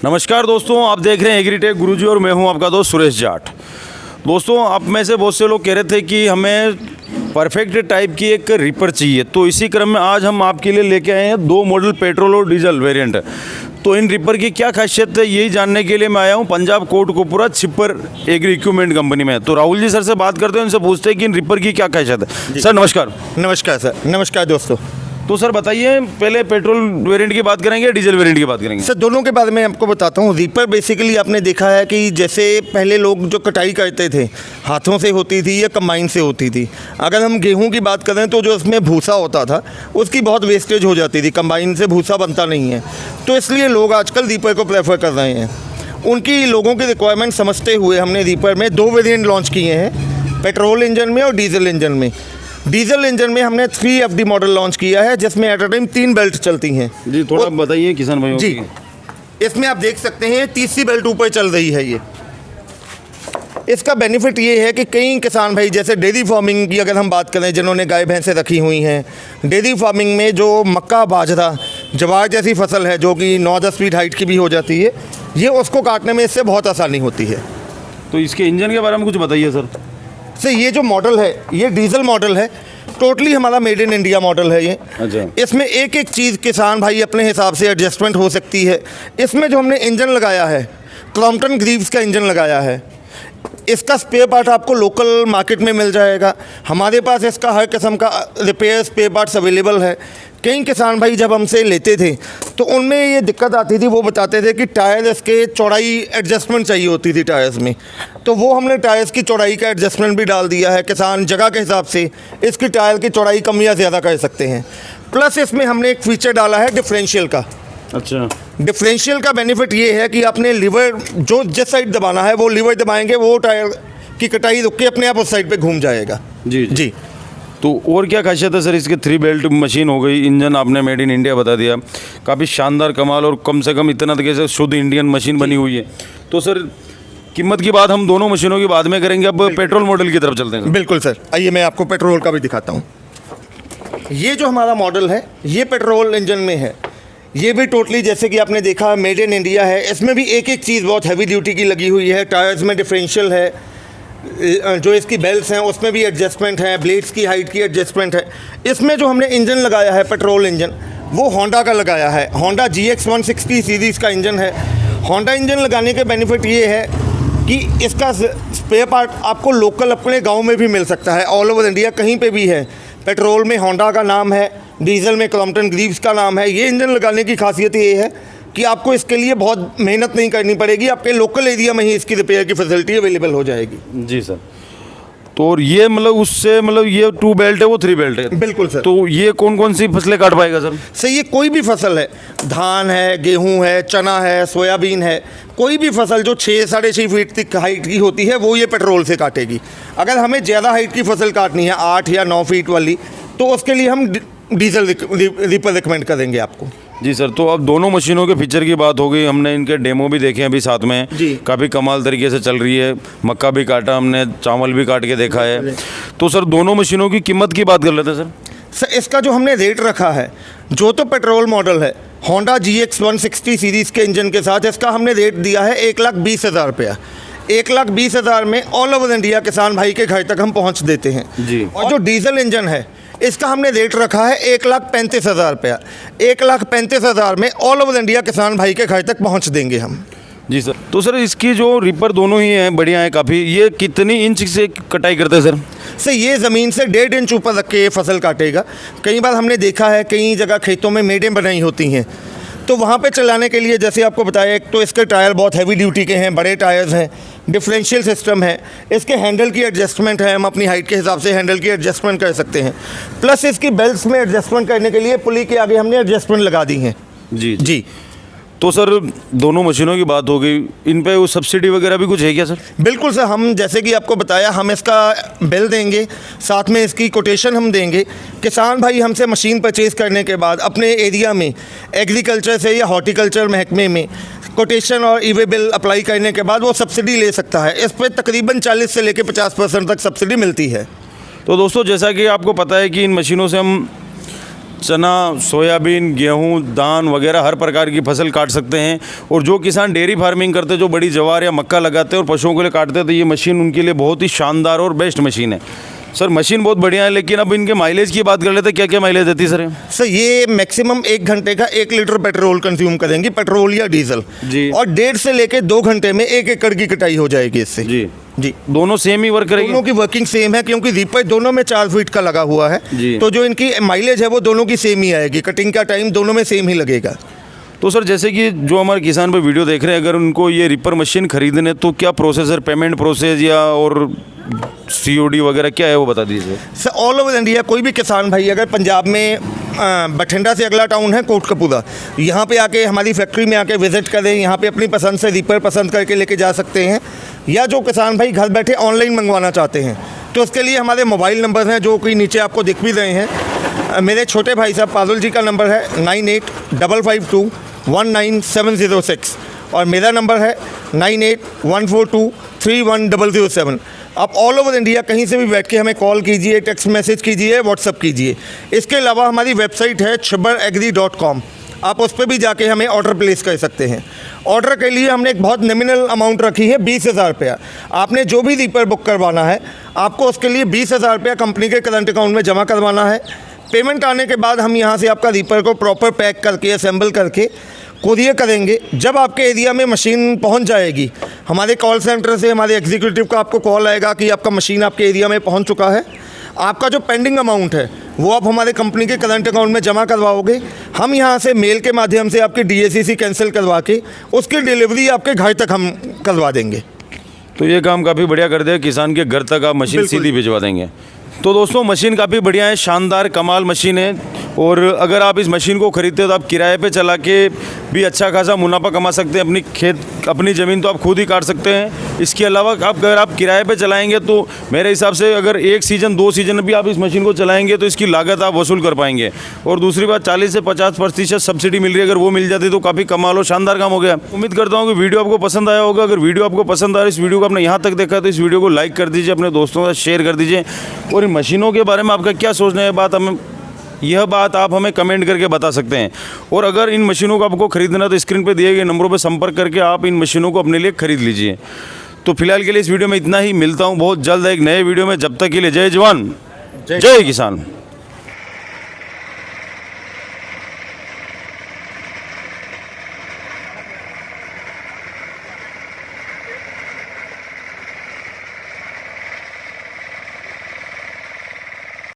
नमस्कार दोस्तों, आप देख रहे हैं एग्रीटेक गुरुजी और मैं हूं आपका दोस्त सुरेश जाट। दोस्तों, आप में से बहुत से लोग कह रहे थे कि हमें परफेक्ट टाइप की एक रिपर चाहिए, तो इसी क्रम में आज हम आपके लिए लेके आए हैं दो मॉडल पेट्रोल और डीजल वेरिएंट। तो इन रिपर की क्या खासियत है यही जानने के लिए मैं आया हूं Punjab Kotkapura Chhipar agri equipment company में। तो राहुल जी सर से बात करते हैं, उनसे पूछते हैं कि इन रिपर की क्या खासियत है। सर नमस्कार। नमस्कार सर। नमस्कार दोस्तों। तो सर बताइए, पहले पेट्रोल वेरिएंट की बात करेंगे, डीजल वेरिएंट की बात करेंगे? सर दोनों के बारे में आपको बताता हूँ। रीपर बेसिकली आपने देखा है कि जैसे पहले लोग जो कटाई करते थे हाथों से होती थी या कंबाइन से होती थी। अगर हम गेहूं की बात करें तो जो उसमें भूसा होता था उसकी बहुत वेस्टेज हो जाती थी, कंबाइन से भूसा बनता नहीं है, तो इसलिए लोग आजकल रीपर को प्रेफर कर रहे हैं। उनकी लोगों की रिक्वायरमेंट समझते हुए हमने रीपर में दो वेरिएंट लॉन्च किए हैं, पेट्रोल इंजन में और डीजल इंजन में। डीजल इंजन में हमने 3FD मॉडल लॉन्च किया है जिसमें एट अ टाइम 3 बेल्ट चलती हैं। जी थोड़ा बताइए किसान भाइयों जी, इसमें आप देख सकते हैं तीसरी बेल्ट ऊपर चल रही है। ये इसका बेनिफिट ये है कि कई किसान भाई जैसे डेयरी फार्मिंग की अगर हम बात करें, जिन्होंने गाय भैंसें रखी हुई हैं, डेयरी फार्मिंग में जो मक्का बाजरा ज्वार जैसी फसल है जो कि 9-10 फीट हाइट की भी हो जाती है, ये उसको काटने में इससे बहुत आसानी होती है। तो इसके इंजन के बारे में कुछ बताइए सर। सर ये जो मॉडल है ये डीजल मॉडल है, टोटली हमारा मेड इन इंडिया मॉडल है ये। अच्छा। इसमें एक एक चीज़ किसान भाई अपने हिसाब से एडजस्टमेंट हो सकती है। इसमें जो हमने इंजन लगाया है क्रॉम्पटन ग्रीव्स का इंजन लगाया है। इसका स्पेयर पार्ट आपको लोकल मार्केट में मिल जाएगा। हमारे पास इसका हर किस्म का रिपेयर स्पेयर पार्ट्स अवेलेबल है। कई किसान भाई जब हमसे लेते थे तो उनमें ये दिक्कत आती थी, वो बताते थे कि टायर इसके चौड़ाई एडजस्टमेंट चाहिए होती थी टायर्स में, तो वो हमने टायर्स की चौड़ाई का एडजस्टमेंट भी डाल दिया है। किसान जगह के हिसाब से इसकी टायर की चौड़ाई कम या ज़्यादा कर सकते हैं। प्लस इसमें हमने एक फीचर डाला है डिफरेंशियल का। अच्छा। डिफरेंशियल का बेनिफिट ये है कि आपने लीवर जो जिस साइड दबाना है वो लीवर दबाएंगे, वो टायर की कटाई रुक के अपने आप उस साइड पे घूम जाएगा। जी जी। तो और क्या खासियत है सर इसके? 3 बेल्ट मशीन हो गई, इंजन आपने मेड इन इंडिया बता दिया, काफ़ी शानदार कमाल और कम से कम इतना तक से शुद्ध इंडियन मशीन बनी हुई है। तो सर कीमत की बात हम दोनों मशीनों की बाद में करेंगे, अब पेट्रोल मॉडल की तरफ चलते हैं। बिल्कुल सर, आइए मैं आपको पेट्रोल का भी दिखाता हूँ। ये जो हमारा मॉडल है ये पेट्रोल इंजन में है। ये भी टोटली जैसे कि आपने देखा मेड इन इंडिया है। इसमें भी एक एक चीज़ बहुत हैवी ड्यूटी की लगी हुई है। टायर्स में डिफरेंशियल है, जो इसकी बेल्ट्स हैं उसमें भी एडजस्टमेंट है, ब्लेड्स की हाइट की एडजस्टमेंट है। इसमें जो हमने इंजन लगाया है पेट्रोल इंजन वो होंडा का लगाया है। होंडा GX 160 सीरीज़ का इंजन है। होंडा इंजन लगाने के बेनिफिट ये है कि इसका स्पेयर पार्ट आपको लोकल अपने गांव में भी मिल सकता है, ऑल ओवर इंडिया कहीं पे भी है। पेट्रोल में होंडा का नाम है, डीजल में क्रॉम्पटन ग्रीव्स का नाम है। ये इंजन लगाने की खासियत ये है कि आपको इसके लिए बहुत मेहनत नहीं करनी पड़ेगी, आपके लोकल एरिया में ही इसकी रिपेयर की फैसिलिटी अवेलेबल हो जाएगी। जी सर। तो और ये मतलब उससे मतलब ये 2 बेल्ट है वो 3 बेल्ट है? बिल्कुल सर। तो ये कौन कौन सी फसलें काट पाएगा सर? सर ये कोई भी फसल है, धान है, गेहूं है, चना है, सोयाबीन है, कोई भी फसल जो 6-6.5 फीट तक हाइट की होती है वो ये पेट्रोल से काटेगी। अगर हमें ज़्यादा हाइट की फसल काटनी है 8 या 9 फीट वाली, तो उसके लिए हम डीजल रिपर रिकमेंड करेंगे आपको। जी सर। तो अब दोनों मशीनों के फीचर की बात हो गई, हमने इनके डेमो भी देखे हैं अभी साथ में। जी। काफ़ी कमाल तरीके से चल रही है। मक्का भी काटा हमने, चावल भी काट के देखा है। तो सर दोनों मशीनों की कीमत की बात कर लेते हैं सर। सर इसका जो हमने रेट रखा है, जो तो पेट्रोल मॉडल है होंडा GX 160 सीरीज़ के इंजन के साथ, इसका हमने रेट दिया है 1,20,000 रुपया। 1,20,000 में ऑल ओवर इंडिया किसान भाई के घर तक हम पहुंच देते हैं। जी। और जो डीजल इंजन है इसका हमने रेट रखा है 1,35,000 रुपया। 1,35,000 में ऑल ओवर इंडिया किसान भाई के घर तक पहुंच देंगे हम। जी सर। तो सर इसकी जो रिपर दोनों ही हैं बढ़िया हैं काफ़ी, ये कितनी इंच से कटाई करते हैं सर? सर ये ज़मीन से 1.5 इंच ऊपर रख के फसल काटेगा। कई बार हमने देखा है कई जगह खेतों में मेडें बनाई होती हैं, तो वहाँ पे चलाने के लिए जैसे आपको बताया, एक तो इसके टायर बहुत हैवी ड्यूटी के हैं, बड़े टायर्स हैं, डिफरेंशियल सिस्टम है, इसके हैंडल की एडजस्टमेंट है, हम अपनी हाइट के हिसाब से हैंडल की एडजस्टमेंट कर सकते हैं। प्लस इसकी बेल्ट्स में एडजस्टमेंट करने के लिए पुली के आगे हमने एडजस्टमेंट लगा दी हैं। जी जी। तो सर दोनों मशीनों की बात हो गई, इन पे वो सब्सिडी वगैरह भी कुछ है क्या सर? बिल्कुल सर, हम जैसे कि आपको बताया हम इसका बिल देंगे, साथ में इसकी कोटेशन हम देंगे। किसान भाई हमसे मशीन परचेज़ करने के बाद अपने एरिया में एग्रीकल्चर से या हॉर्टिकल्चर महकमे में कोटेशन और ई वे बिल अप्लाई करने के बाद वो सब्सिडी ले सकता है। इस पर तकरीबन 40 से लेकर 50% तक सब्सिडी मिलती है। तो दोस्तों जैसा कि आपको पता है कि इन मशीनों से हम चना, सोयाबीन, गेहूं, धान वगैरह हर प्रकार की फसल काट सकते हैं। और जो किसान डेयरी फार्मिंग करते हैं, जो बड़ी ज्वार या मक्का लगाते हैं और पशुओं के लिए काटते हैं, तो ये मशीन उनके लिए बहुत ही शानदार और बेस्ट मशीन है। सर मशीन बहुत बढ़िया है, लेकिन अब इनके माइलेज की बात कर लेते हैं, क्या क्या माइलेज देती है सर? सर ये मैक्सिमम 1 घंटे का 1 लीटर पेट्रोल कंज्यूम करेंगी, पेट्रोल या डीजल जी। और 1.5 से लेके 2 घंटे में 1 एकड़ की कटाई हो जाएगी इससे। जी दोनों सेम ही वर्क करेगी? दोनों की वर्किंग सेम है, क्योंकि रीपर दोनों में 4 फीट का लगा हुआ है, तो जो इनकी माइलेज है वो दोनों की सेम ही आएगी, कटिंग का टाइम दोनों में सेम ही लगेगा। तो सर जैसे कि जो हमारे किसान पे वीडियो देख रहे हैं, अगर उनको ये रिपर मशीन खरीदने तो क्या प्रोसेस है, पेमेंट प्रोसेस या और COD वगैरह क्या है वो बता दीजिए। सर ऑल ओवर इंडिया कोई भी किसान भाई अगर पंजाब में बठिंडा से अगला टाउन है कोटकपूरा, यहाँ पे आके हमारी फैक्ट्री में आके विजिट करें, यहाँ पे अपनी पसंद से रिपर पसंद करके लेके जा सकते हैं। या जो किसान भाई घर बैठे ऑनलाइन मंगवाना चाहते हैं तो उसके लिए हमारे मोबाइल नंबर हैं जो कि नीचे आपको दिख भी रहे हैं। मेरे छोटे भाई साहब पारुल जी का नंबर है 9855219706 और मेरा नंबर है 9814231007। आप ऑल ओवर इंडिया कहीं से भी बैठ के हमें कॉल कीजिए, टेक्स्ट मैसेज कीजिए, व्हाट्सअप कीजिए। इसके अलावा हमारी वेबसाइट है chhabbaragri.com, आप उस पर भी जाके हमें ऑर्डर प्लेस कर सकते हैं। ऑर्डर के लिए हमने एक बहुत नॉमिनल अमाउंट रखी है 20,000 रुपया। आपने जो भी रीपर बुक करवाना है आपको उसके लिए 20,000 रुपया कंपनी के करंट अकाउंट में जमा करवाना है। पेमेंट आने के बाद हम यहाँ से आपका रीपर को प्रॉपर पैक करके असेंबल करके कुरियर करेंगे। जब आपके एरिया में मशीन पहुँच जाएगी, हमारे कॉल सेंटर से हमारे एग्जीक्यूटिव का आपको कॉल आएगा कि आपका मशीन आपके एरिया में पहुँच चुका है। आपका जो पेंडिंग अमाउंट है वो आप हमारे कंपनी के करंट अकाउंट में जमा करवाओगे। हम यहाँ से मेल के माध्यम से आपकी DACC कैंसिल करवा के उसकी डिलीवरी आपके घर तक हम करवा देंगे। तो ये काम काफ़ी बढ़िया कर दिया, किसान के घर तक आप मशीन सीधी भिजवा देंगे। तो दोस्तों मशीन काफ़ी बढ़िया है, शानदार कमाल मशीन है। और अगर आप इस मशीन को ख़रीदते हो तो आप किराए पे चला के भी अच्छा खासा मुनाफा कमा सकते हैं। अपनी ज़मीन तो आप खुद ही काट सकते हैं। इसके अलावा अगर आप किराए पे चलाएंगे तो मेरे हिसाब से अगर 1 सीज़न 2 सीज़न भी आप इस मशीन को चलाएंगे तो इसकी लागत आप वसूल कर पाएंगे। और दूसरी बात 40 से 50% सब्सिडी मिल रही है, अगर वो मिल जाती तो काफ़ी कमाल और शानदार काम हो गया। उम्मीद करता हूँ कि वीडियो आपको पसंद आया होगा। अगर वीडियो आपको पसंद आया, इस वीडियो को आपने यहाँ तक देखा तो इस वीडियो को लाइक कर दीजिए, अपने दोस्तों के साथ शेयर कर दीजिए। और इन मशीनों के बारे में आपका क्या सोचना है यह बात आप हमें कमेंट करके बता सकते हैं। और अगर इन मशीनों को आपको खरीदना है तो स्क्रीन पे दिए गए नंबरों पर संपर्क करके आप इन मशीनों को अपने लिए खरीद लीजिए। तो फिलहाल के लिए इस वीडियो में इतना ही, मिलता हूँ बहुत जल्द एक नए वीडियो में। जब तक के लिए जय जवान जय किसान।